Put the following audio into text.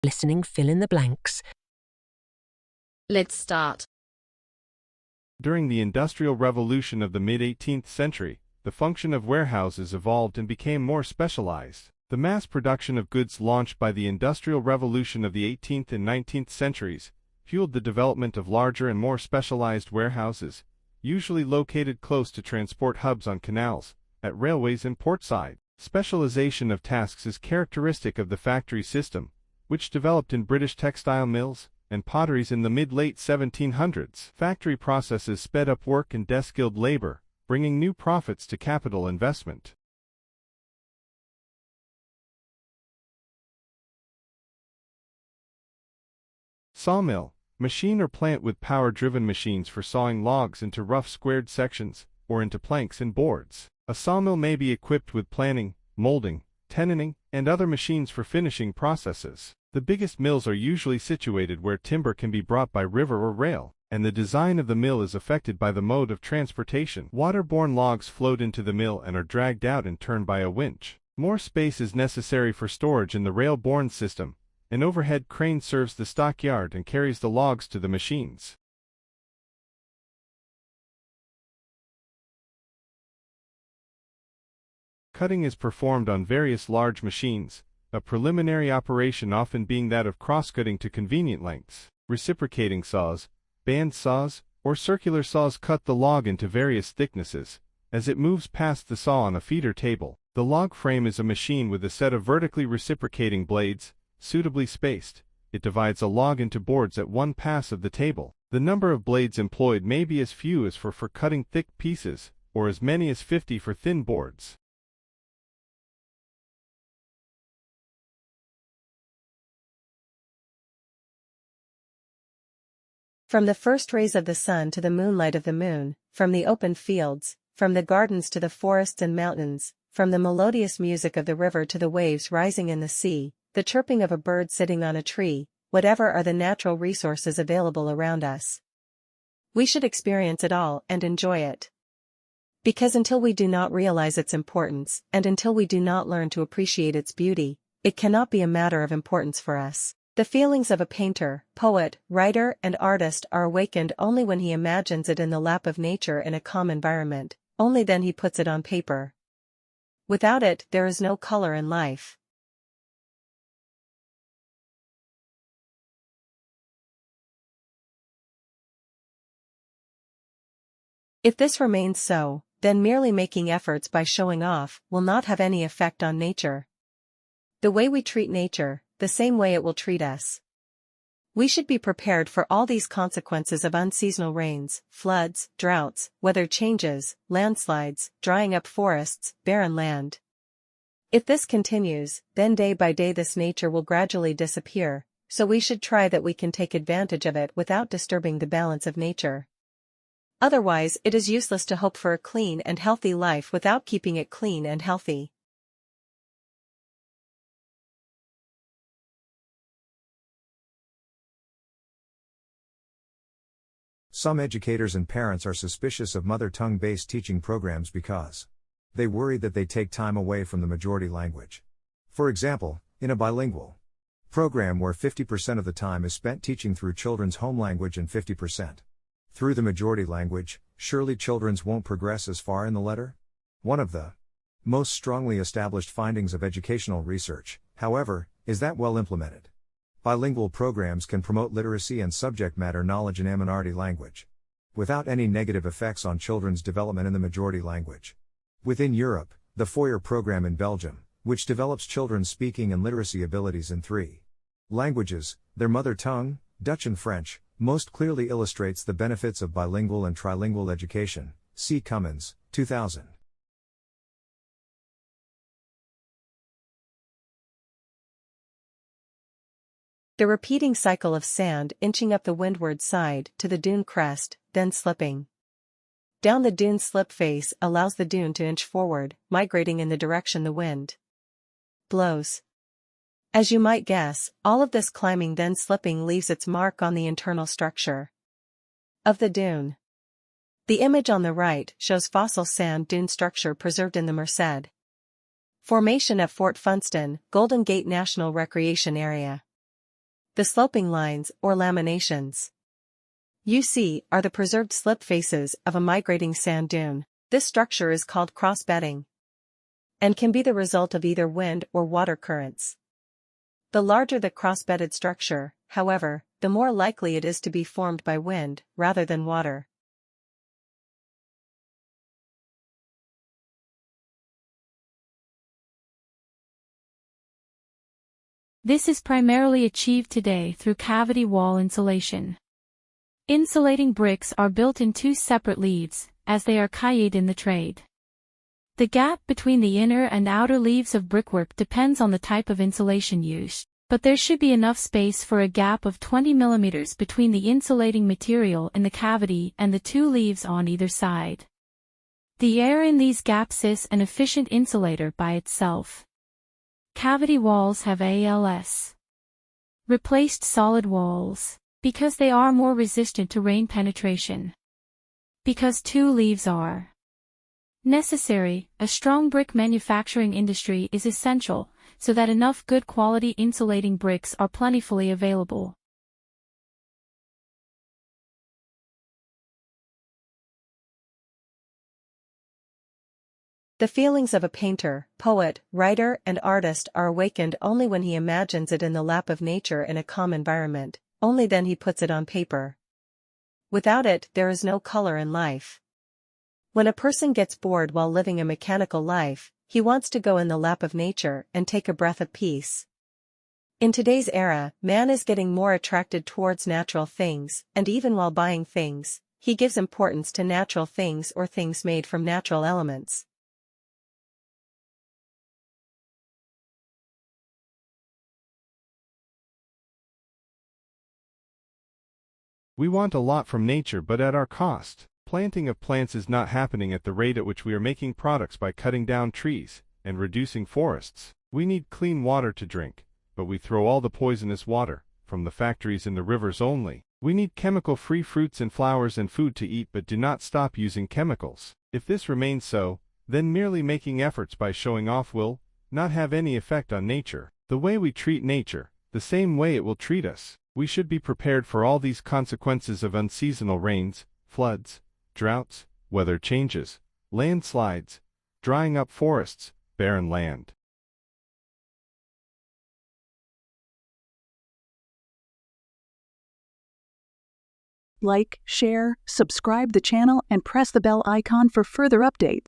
Listening Fill in the Blanks. Let's start. During the Industrial Revolution of the mid-18th century, the function of warehouses evolved and became more specialized. The mass production of goods launched by the Industrial Revolution of the 18th and 19th centuries fueled the development of larger and more specialized warehouses, usually located close to transport hubs on canals, at railways and portside. Specialization of tasks is characteristic of the factory system, which developed in British textile mills and potteries in the mid-late 1700s. Factory processes sped up work and desk-skilled labor, bringing new profits to capital investment. Sawmill, machine or plant with power-driven machines for sawing logs into rough squared sections or into planks and boards. A sawmill may be equipped with planing, molding, tenoning, and other machines for finishing processes. The biggest mills are usually situated where timber can be brought by river or rail, and the design of the mill is affected by the mode of transportation. Waterborne logs float into the mill and are dragged out and turned by a winch. More space is necessary for storage in the rail-borne system. An overhead crane serves the stockyard and carries the logs to the machines. Cutting is performed on various large machines, a preliminary operation often being that of cross-cutting to convenient lengths. Reciprocating saws, band saws, or circular saws cut the log into various thicknesses. As it moves past the saw on a feeder table, the log frame is a machine with a set of vertically reciprocating blades, suitably spaced. It divides a log into boards at one pass of the table. The number of blades employed may be as few as for cutting thick pieces, or as many as 50 for thin boards. From the first rays of the sun to the moonlight of the moon, from the open fields, from the gardens to the forests and mountains, from the melodious music of the river to the waves rising in the sea, the chirping of a bird sitting on a tree, whatever are the natural resources available around us, we should experience it all and enjoy it. Because until we do not realize its importance, and until we do not learn to appreciate its beauty, it cannot be a matter of importance for us. The feelings of a painter, poet, writer, and artist are awakened only when he imagines it in the lap of nature in a calm environment. Only then he puts it on paper. Without it, there is no color in life. If this remains so, then merely making efforts by showing off will not have any effect on nature. The way we treat nature, the same way it will treat us. We should be prepared for all these consequences of unseasonal rains, floods, droughts, weather changes, landslides, drying up forests, barren land. If this continues, then day by day this nature will gradually disappear, so we should try that we can take advantage of it without disturbing the balance of nature. Otherwise, it is useless to hope for a clean and healthy life without keeping it clean and healthy. Some educators and parents are suspicious of mother tongue-based teaching programs because they worry that they take time away from the majority language. For example, in a bilingual program where 50% of the time is spent teaching through children's home language and 50% through the majority language, surely children won't progress as far in the letter? One of the most strongly established findings of educational research, however, is that well implemented bilingual programs can promote literacy and subject matter knowledge in a minority language, without any negative effects on children's development in the majority language. Within Europe, the Foyer program in Belgium, which develops children's speaking and literacy abilities in 3 languages, their mother tongue, Dutch and French, most clearly illustrates the benefits of bilingual and trilingual education. See Cummins, 2000. The repeating cycle of sand inching up the windward side to the dune crest, then slipping down the dune slip face allows the dune to inch forward, migrating in the direction the wind blows. As you might guess, all of this climbing then slipping leaves its mark on the internal structure of the dune. The image on the right shows fossil sand dune structure preserved in the Merced Formation at Fort Funston, Golden Gate National Recreation Area. The sloping lines, or laminations you see are the preserved slip faces of a migrating sand dune. This structure is called cross-bedding and can be the result of either wind or water currents. The larger the cross-bedded structure, however, the more likely it is to be formed by wind rather than water. This is primarily achieved today through cavity wall insulation. Insulating bricks are built in two separate leaves, as they are cailled in the trade. The gap between the inner and outer leaves of brickwork depends on the type of insulation used, but there should be enough space for a gap of 20 mm between the insulating material in the cavity and the two leaves on either side. The air in these gaps is an efficient insulator by itself. Cavity walls have replaced solid walls because they are more resistant to rain penetration. Because two leaves are necessary, a strong brick manufacturing industry is essential, so that enough good quality insulating bricks are plentifully available. The feelings of a painter, poet, writer, and artist are awakened only when he imagines it in the lap of nature in a calm environment. Only then he puts it on paper. Without it, there is no color in life. When a person gets bored while living a mechanical life, he wants to go in the lap of nature and take a breath of peace. In today's era, man is getting more attracted towards natural things, and even while buying things, he gives importance to natural things or things made from natural elements. We want a lot from nature but at our cost. Planting of plants is not happening at the rate at which we are making products by cutting down trees and reducing forests. We need clean water to drink, but we throw all the poisonous water from the factories in the rivers only. We need chemical-free fruits and flowers and food to eat but do not stop using chemicals. If this remains so, then merely making efforts by showing off will not have any effect on nature. The way we treat nature, the same way it will treat us. We should be prepared for all these consequences of unseasonal rains, floods, droughts, weather changes, landslides, drying up forests, barren land. Like, share, subscribe the channel, and press the bell icon for further updates.